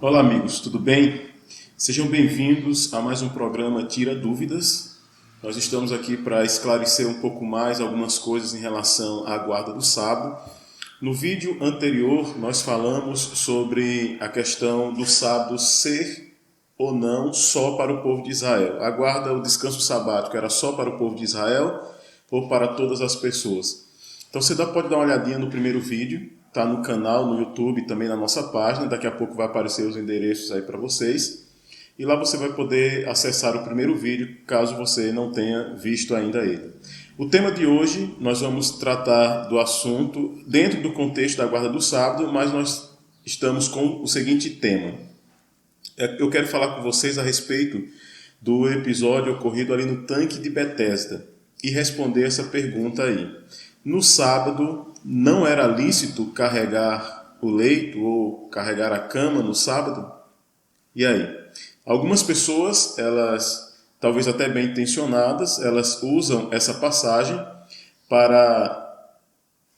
Olá amigos, tudo bem? Sejam bem-vindos a mais um programa Tira Dúvidas. Nós estamos aqui para esclarecer um pouco mais algumas coisas em relação à guarda do sábado. No vídeo anterior nós falamos sobre a questão do sábado ser ou não só para o povo de Israel. A guarda, o descanso sabático era só para o povo de Israel ou para todas as pessoas? Então você pode dar uma olhadinha no primeiro vídeo. Está no canal, no YouTube, também na nossa página. Daqui a pouco vai aparecer os endereços aí para vocês. E lá você vai poder acessar o primeiro vídeo, caso você não tenha visto ainda ele. O tema de hoje, nós vamos tratar do assunto dentro do contexto da guarda do sábado, mas nós estamos com o seguinte tema. Eu quero falar com vocês a respeito do episódio ocorrido ali no tanque de Betesda e responder essa pergunta aí. No sábado, não era lícito carregar o leito ou carregar a cama no sábado? E aí? Algumas pessoas, elas, talvez até bem intencionadas, elas usam essa passagem para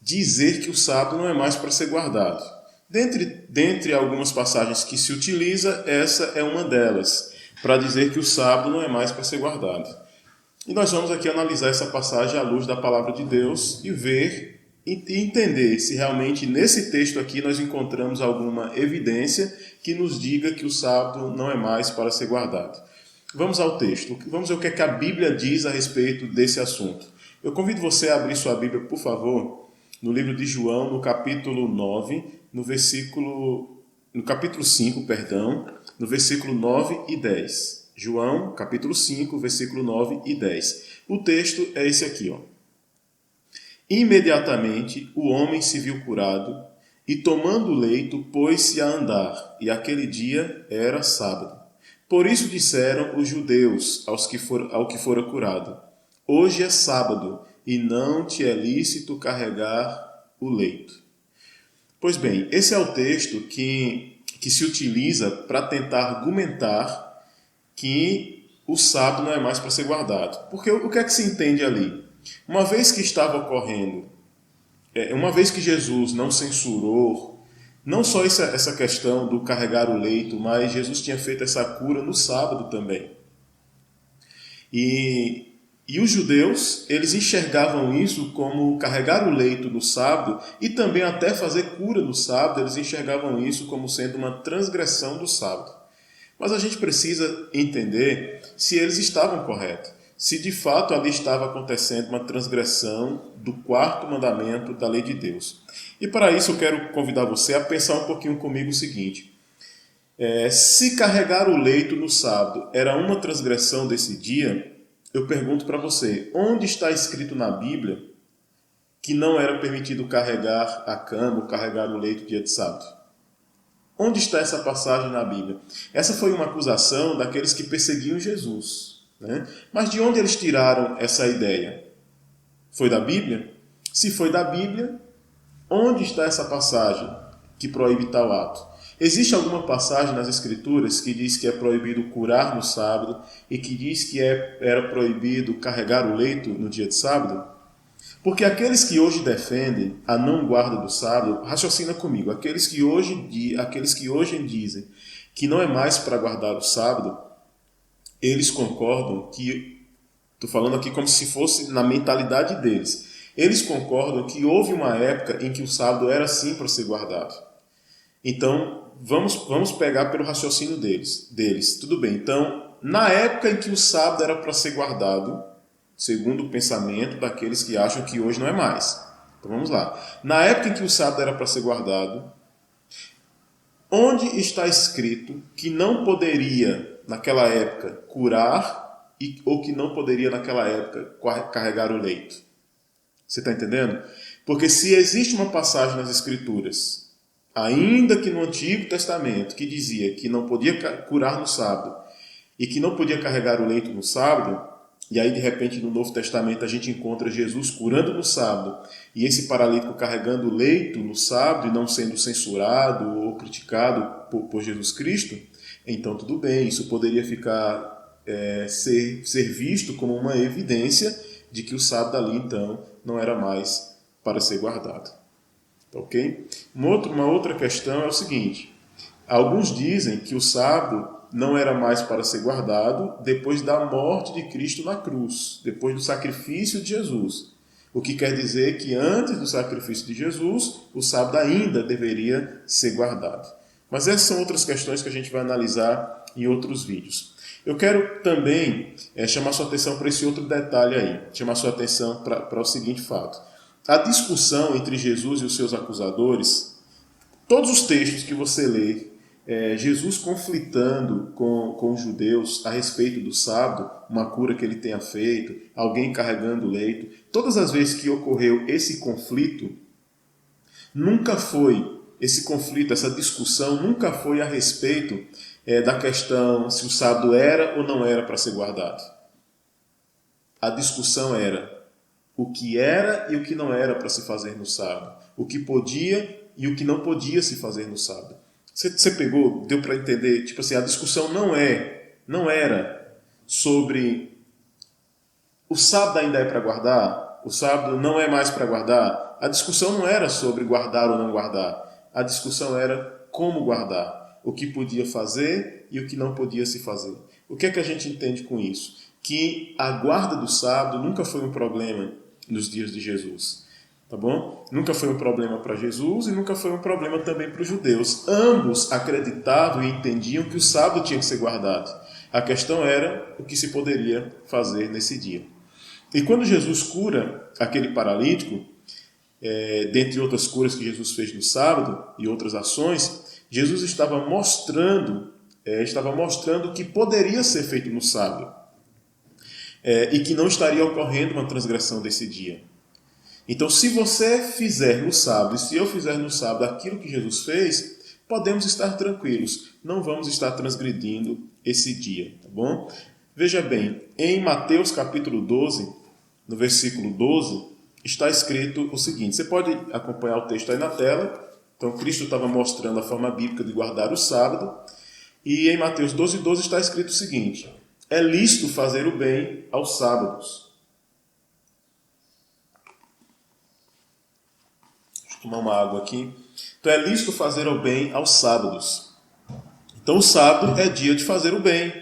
dizer que o sábado não é mais para ser guardado. Dentre algumas passagens que se utiliza, essa é uma delas, para dizer que o sábado não é mais para ser guardado. E nós vamos aqui analisar essa passagem à luz da palavra de Deus e ver e entender se realmente nesse texto aqui nós encontramos alguma evidência que nos diga que o sábado não é mais para ser guardado. Vamos ao texto. Vamos ver o que é que a Bíblia diz a respeito desse assunto. Eu convido você a abrir sua Bíblia, por favor, no livro de João, no capítulo 9, no capítulo 5, no versículo 9 e 10. João, capítulo 5, versículo 9 e 10. O texto é esse aqui, ó. Imediatamente o homem se viu curado e, tomando o leito, pôs-se a andar, e aquele dia era sábado. Por isso disseram os judeus ao que fora curado: hoje é sábado, e não te é lícito carregar o leito. Pois bem, esse é o texto que se utiliza para tentar argumentar que o sábado não é mais para ser guardado. Porque o que é que se entende ali? Uma vez que estava ocorrendo, uma vez que Jesus não censurou, não só essa questão do carregar o leito, mas Jesus tinha feito essa cura no sábado também. E os judeus, eles enxergavam isso como carregar o leito no sábado e também até fazer cura no sábado, eles enxergavam isso como sendo uma transgressão do sábado. Mas a gente precisa entender se eles estavam corretos, se de fato ali estava acontecendo uma transgressão do quarto mandamento da lei de Deus. E para isso eu quero convidar você a pensar um pouquinho comigo o seguinte: se carregar o leito no sábado era uma transgressão desse dia, eu pergunto para você, onde está escrito na Bíblia que não era permitido carregar a cama ou carregar o leito dia de sábado? Onde está essa passagem na Bíblia? Essa foi uma acusação daqueles que perseguiam Jesus, né? Mas de onde eles tiraram essa ideia? Foi da Bíblia? Se foi da Bíblia, onde está essa passagem que proíbe tal ato? Existe alguma passagem nas Escrituras que diz que é proibido curar no sábado e que diz que era proibido carregar o leito no dia de sábado? Porque aqueles que hoje defendem a não guarda do sábado, raciocina comigo, aqueles que hoje dizem que não é mais para guardar o sábado, eles concordam que, estou falando aqui como se fosse na mentalidade deles, eles concordam que houve uma época em que o sábado era sim para ser guardado. Então, vamos pegar pelo raciocínio deles. Tudo bem, então, na época em que o sábado era para ser guardado, segundo o pensamento daqueles que acham que hoje não é mais. Então vamos lá. Na época em que o sábado era para ser guardado, onde está escrito que não poderia, naquela época, curar ou que não poderia, naquela época, carregar o leito? Você está entendendo? Porque se existe uma passagem nas Escrituras, ainda que no Antigo Testamento, que dizia que não podia curar no sábado e que não podia carregar o leito no sábado, e aí de repente no Novo Testamento a gente encontra Jesus curando no sábado e esse paralítico carregando o leito no sábado e não sendo censurado ou criticado por Jesus Cristo, então tudo bem, isso poderia ser visto como uma evidência de que o sábado ali então não era mais para ser guardado. Ok? Uma outra questão é o seguinte: alguns dizem que o sábado não era mais para ser guardado depois da morte de Cristo na cruz, depois do sacrifício de Jesus. O que quer dizer que antes do sacrifício de Jesus, o sábado ainda deveria ser guardado. Mas essas são outras questões que a gente vai analisar em outros vídeos. Eu quero também chamar sua atenção para esse outro detalhe aí, chamar sua atenção para o seguinte fato. A discussão entre Jesus e os seus acusadores, todos os textos que você lê, Jesus conflitando com os judeus a respeito do sábado, uma cura que ele tenha feito, alguém carregando o leito, todas as vezes que ocorreu esse conflito, essa discussão nunca foi a respeito da questão se o sábado era ou não era para ser guardado. A discussão era o que era e o que não era para se fazer no sábado, o que podia e o que não podia se fazer no sábado. Você pegou, deu para entender? Tipo assim, a discussão não era sobre o sábado ainda é para guardar, o sábado não é mais para guardar. A discussão não era sobre guardar ou não guardar. A discussão era como guardar, o que podia fazer e o que não podia se fazer. O que é que a gente entende com isso? Que a guarda do sábado nunca foi um problema nos dias de Jesus. Tá bom? Nunca foi um problema para Jesus e nunca foi um problema também para os judeus. Ambos acreditavam e entendiam que o sábado tinha que ser guardado. A questão era o que se poderia fazer nesse dia. E quando Jesus cura aquele paralítico, dentre outras curas que Jesus fez no sábado e outras ações, Jesus estava mostrando que poderia ser feito no sábado e que não estaria ocorrendo uma transgressão desse dia. Então, se você fizer no sábado, e se eu fizer no sábado aquilo que Jesus fez, podemos estar tranquilos. Não vamos estar transgredindo esse dia, tá bom? Veja bem, em Mateus capítulo 12, no versículo 12, está escrito o seguinte. Você pode acompanhar o texto aí na tela. Então, Cristo estava mostrando a forma bíblica de guardar o sábado. E em Mateus 12, 12 está escrito o seguinte: é lícito fazer o bem aos sábados. Tomar uma água aqui. Então é lícito fazer o bem aos sábados. Então o sábado é dia de fazer o bem.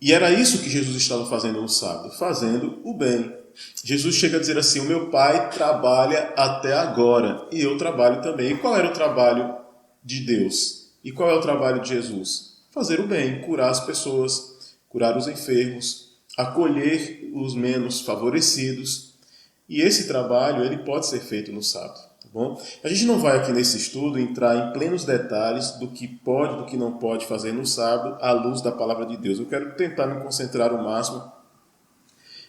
E era isso que Jesus estava fazendo no sábado, fazendo o bem. Jesus chega a dizer assim: o meu Pai trabalha até agora e eu trabalho também. E qual era o trabalho de Deus? E qual é o trabalho de Jesus? Fazer o bem, curar as pessoas, curar os enfermos, acolher os menos favorecidos. E esse trabalho ele pode ser feito no sábado. Tá bom? A gente não vai aqui nesse estudo entrar em plenos detalhes do que pode e do que não pode fazer no sábado à luz da palavra de Deus. Eu quero tentar me concentrar o máximo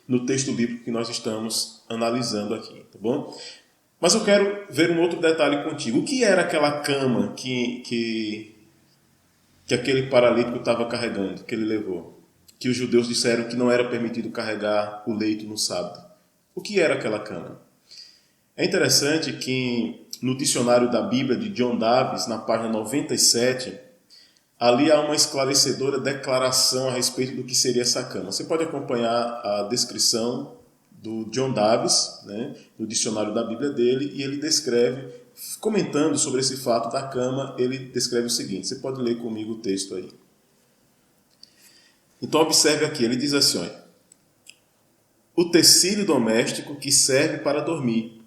no texto bíblico que nós estamos analisando aqui. Tá bom? Mas eu quero ver um outro detalhe contigo. O que era aquela cama que aquele paralítico estava carregando, que ele levou? Que os judeus disseram que não era permitido carregar o leito no sábado. O que era aquela cama? É interessante que no dicionário da Bíblia de John Davis, na página 97, ali há uma esclarecedora declaração a respeito do que seria essa cama. Você pode acompanhar a descrição do John Davis, né, no dicionário da Bíblia dele, e ele descreve, comentando sobre esse fato da cama, ele descreve o seguinte. Você pode ler comigo o texto aí. Então observe aqui, ele diz assim, olha: o tecido doméstico que serve para dormir.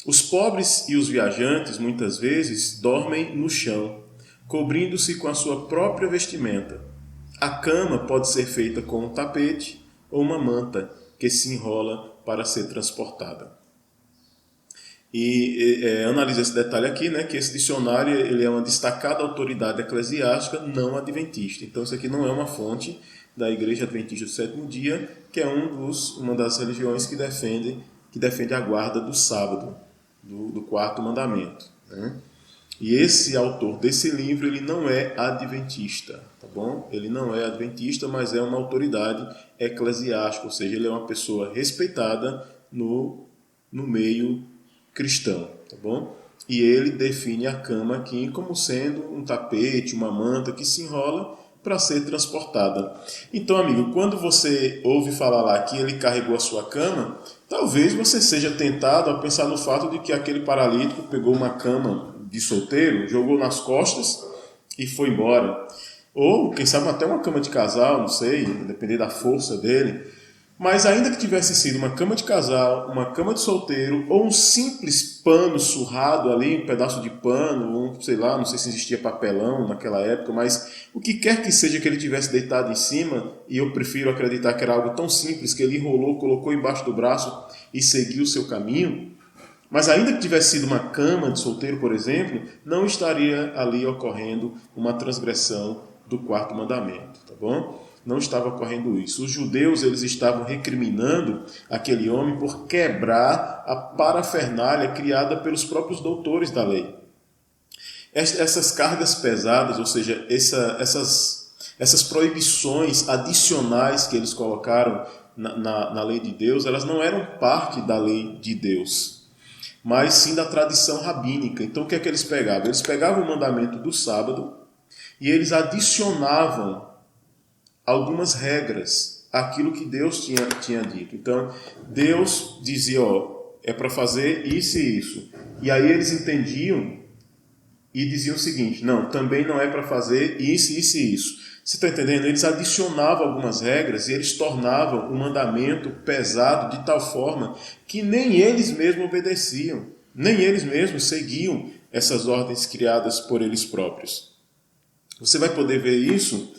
Os pobres e os viajantes, muitas vezes, dormem no chão, cobrindo-se com a sua própria vestimenta. A cama pode ser feita com um tapete ou uma manta que se enrola para ser transportada. E analisa esse detalhe aqui, né, que esse dicionário ele é uma destacada autoridade eclesiástica não adventista. Então isso aqui não é uma fonte da Igreja Adventista do Sétimo Dia, que é uma das religiões que defende a guarda do sábado, do quarto mandamento, né? E esse autor desse livro ele não é adventista, tá bom? Ele não é adventista, mas é uma autoridade eclesiástica, ou seja, ele é uma pessoa respeitada no meio cristão, tá bom? E ele define a cama aqui como sendo um tapete, uma manta que se enrola para ser transportada. Então, amigo, quando você ouve falar lá que ele carregou a sua cama, talvez você seja tentado a pensar no fato de que aquele paralítico pegou uma cama de solteiro, jogou nas costas e foi embora. Ou, quem sabe, até uma cama de casal, não sei, depender da força dele. Mas ainda que tivesse sido uma cama de casal, uma cama de solteiro, ou um simples pano surrado ali, um pedaço de pano, sei lá, não sei se existia papelão naquela época, mas o que quer que seja que ele tivesse deitado em cima, e eu prefiro acreditar que era algo tão simples que ele enrolou, colocou embaixo do braço e seguiu o seu caminho, mas ainda que tivesse sido uma cama de solteiro, por exemplo, não estaria ali ocorrendo uma transgressão do quarto mandamento, tá bom? Não estava ocorrendo isso. Os judeus, eles estavam recriminando aquele homem por quebrar a parafernália criada pelos próprios doutores da lei. Essas cargas pesadas, ou seja, essas proibições adicionais que eles colocaram na lei de Deus, elas não eram parte da lei de Deus, mas sim da tradição rabínica. Então o que é que eles pegavam? Eles pegavam o mandamento do sábado e eles adicionavam algumas regras àquilo que Deus tinha dito. Então, Deus dizia, é para fazer isso e isso. E aí eles entendiam e diziam o seguinte, não, também não é para fazer isso, isso e isso. Você está entendendo? Eles adicionavam algumas regras e eles tornavam o mandamento pesado de tal forma que nem eles mesmos obedeciam, nem eles mesmos seguiam essas ordens criadas por eles próprios. Você vai poder ver isso,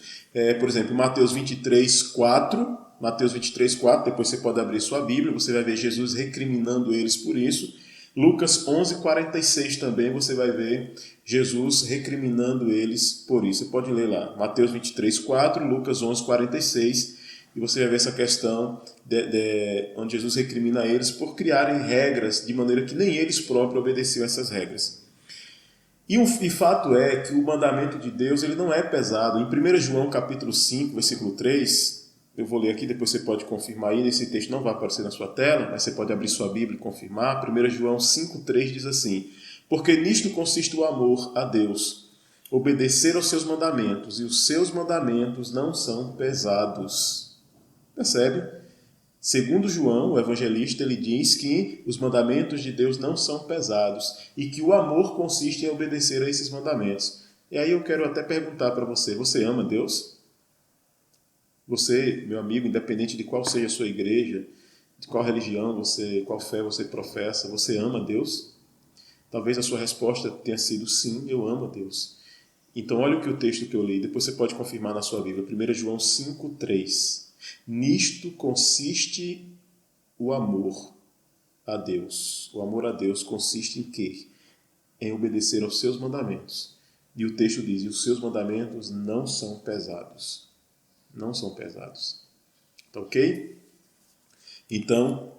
por exemplo, Mateus 23, 4. Mateus 23, 4, depois você pode abrir sua Bíblia, você vai ver Jesus recriminando eles por isso. Lucas 11, 46 também, você vai ver Jesus recriminando eles por isso. Você pode ler lá, Mateus 23, 4, Lucas 11, 46, e você vai ver essa questão onde Jesus recrimina eles por criarem regras de maneira que nem eles próprios obedeciam essas regras. E fato é que o mandamento de Deus ele não é pesado. Em 1 João capítulo 5, versículo 3, eu vou ler aqui, depois você pode confirmar aí, esse texto não vai aparecer na sua tela, mas você pode abrir sua Bíblia e confirmar. 1 João 5, 3 diz assim, porque nisto consiste o amor a Deus, obedecer aos seus mandamentos, e os seus mandamentos não são pesados. Percebe? Segundo João, o evangelista, ele diz que os mandamentos de Deus não são pesados e que o amor consiste em obedecer a esses mandamentos. E aí eu quero até perguntar para você, você ama Deus? Você, meu amigo, independente de qual seja a sua igreja, de qual religião qual fé você professa, você ama Deus? Talvez a sua resposta tenha sido sim, eu amo a Deus. Então olha o texto que eu li, depois você pode confirmar na sua Bíblia, 1 João 5, 3. Nisto consiste o amor a Deus. O amor a Deus consiste em quê? Em obedecer aos seus mandamentos. E o texto diz, e os seus mandamentos não são pesados. Não são pesados. Tá ok? Então,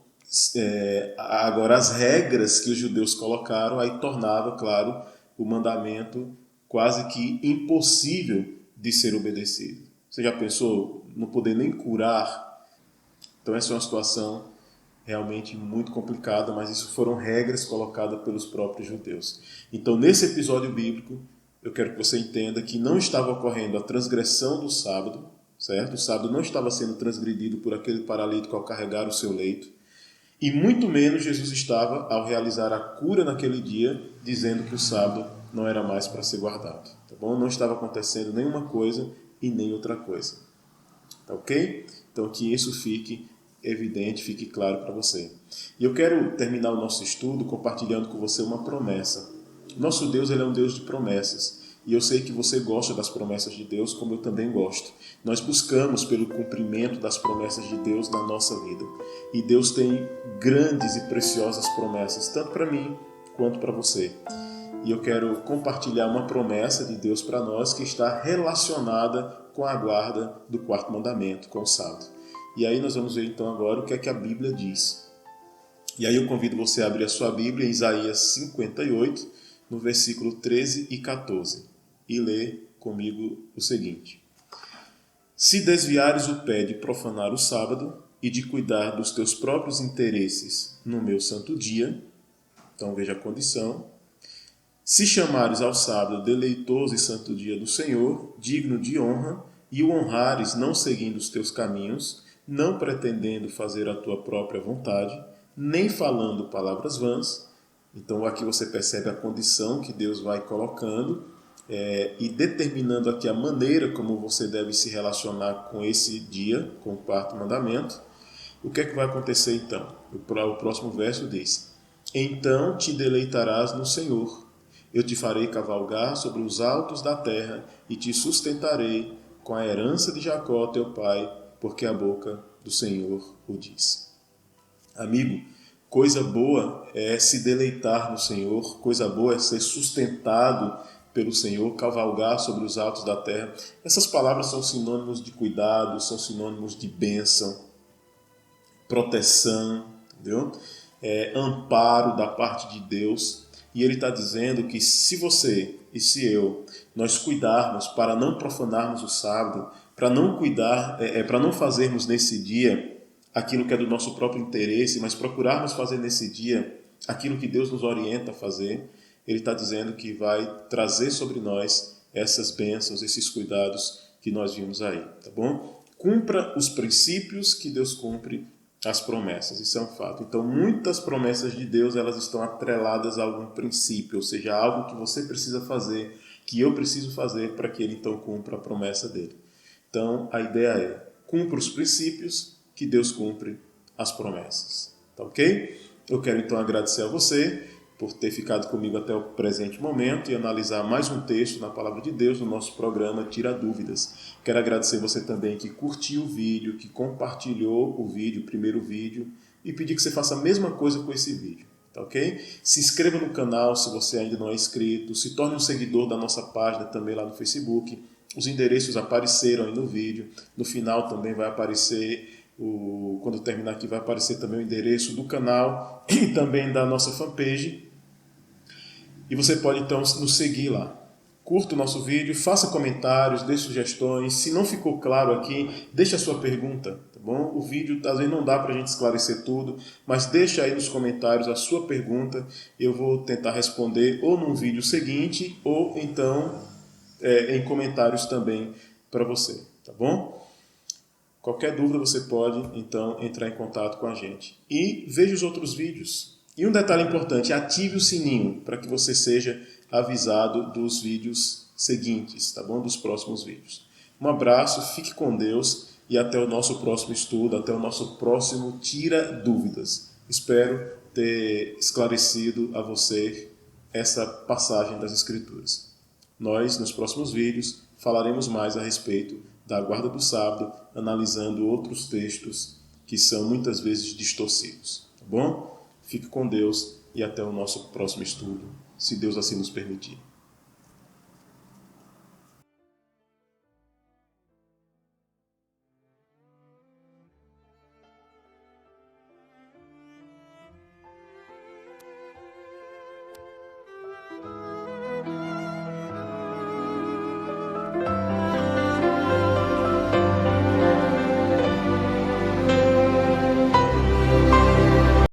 agora as regras que os judeus colocaram, aí tornava, claro, o mandamento quase que impossível de ser obedecido. Você já pensou não poder nem curar? Então essa é uma situação realmente muito complicada, mas isso foram regras colocadas pelos próprios judeus. Então nesse episódio bíblico, eu quero que você entenda que não estava ocorrendo a transgressão do sábado, certo? O sábado não estava sendo transgredido por aquele paralítico ao carregar o seu leito, e muito menos Jesus estava, ao realizar a cura naquele dia, dizendo que o sábado não era mais para ser guardado. Tá bom? Não estava acontecendo nenhuma coisa e nem outra coisa. Tá ok? Então que isso fique evidente, fique claro para você. E eu quero terminar o nosso estudo compartilhando com você uma promessa. Nosso Deus ele é um Deus de promessas. E eu sei que você gosta das promessas de Deus, como eu também gosto. Nós buscamos pelo cumprimento das promessas de Deus na nossa vida. E Deus tem grandes e preciosas promessas, tanto para mim quanto para você. E eu quero compartilhar uma promessa de Deus para nós que está relacionada com a guarda do quarto mandamento, com o sábado. E aí nós vamos ver então agora o que é que a Bíblia diz. E aí eu convido você a abrir a sua Bíblia em Isaías 58, no versículo 13 e 14, e ler comigo o seguinte. Se desviares o pé de profanar o sábado e de cuidar dos teus próprios interesses no meu santo dia, então veja a condição. Se chamares ao sábado deleitoso e santo dia do Senhor, digno de honra, e o honrares não seguindo os teus caminhos, não pretendendo fazer a tua própria vontade, nem falando palavras vãs. Então aqui você percebe a condição que Deus vai colocando e determinando aqui a maneira como você deve se relacionar com esse dia, com o quarto mandamento. O que é que vai acontecer então? O próximo verso diz: então te deleitarás no Senhor. Eu te farei cavalgar sobre os altos da terra e te sustentarei com a herança de Jacó, teu pai, porque a boca do Senhor o diz. Amigo, coisa boa é se deleitar no Senhor, coisa boa é ser sustentado pelo Senhor, cavalgar sobre os altos da terra. Essas palavras são sinônimos de cuidado, são sinônimos de bênção, proteção, entendeu? Amparo da parte de Deus. E ele está dizendo que se você e se eu, nós cuidarmos para não profanarmos o sábado, para não cuidar, para não fazermos nesse dia aquilo que é do nosso próprio interesse, mas procurarmos fazer nesse dia aquilo que Deus nos orienta a fazer, ele está dizendo que vai trazer sobre nós essas bênçãos, esses cuidados que nós vimos aí, tá bom? Cumpra os princípios que Deus cumpre as promessas, isso é um fato. Então, muitas promessas de Deus, elas estão atreladas a algum princípio, ou seja, algo que você precisa fazer, que eu preciso fazer para que ele então cumpra a promessa dele. Então, a ideia é, cumpra os princípios, que Deus cumpre as promessas. Tá ok? Eu quero então agradecer a você por ter ficado comigo até o presente momento e analisar mais um texto na Palavra de Deus no nosso programa Tira Dúvidas. Quero agradecer você também que curtiu o vídeo, que compartilhou o vídeo, o primeiro vídeo, e pedir que você faça a mesma coisa com esse vídeo. Tá ok? Se inscreva no canal se você ainda não é inscrito, se torne um seguidor da nossa página também lá no Facebook. Os endereços apareceram aí no vídeo. No final também vai aparecer, quando terminar aqui, vai aparecer também o endereço do canal e também da nossa fanpage. E você pode então nos seguir lá. Curta o nosso vídeo, faça comentários, dê sugestões. Se não ficou claro aqui, deixe a sua pergunta, tá bom? O vídeo às vezes não dá para a gente esclarecer tudo, mas deixa aí nos comentários a sua pergunta. Eu vou tentar responder ou num vídeo seguinte ou então em comentários também para você, tá bom? Qualquer dúvida você pode então entrar em contato com a gente. E veja os outros vídeos. E um detalhe importante, ative o sininho para que você seja avisado dos vídeos seguintes, tá bom? Dos próximos vídeos. Um abraço, fique com Deus e até o nosso próximo estudo, até o nosso próximo Tira Dúvidas. Espero ter esclarecido a você essa passagem das Escrituras. Nós, nos próximos vídeos, falaremos mais a respeito da guarda do sábado, analisando outros textos que são muitas vezes distorcidos, tá bom? Fique com Deus e até o nosso próximo estudo, se Deus assim nos permitir.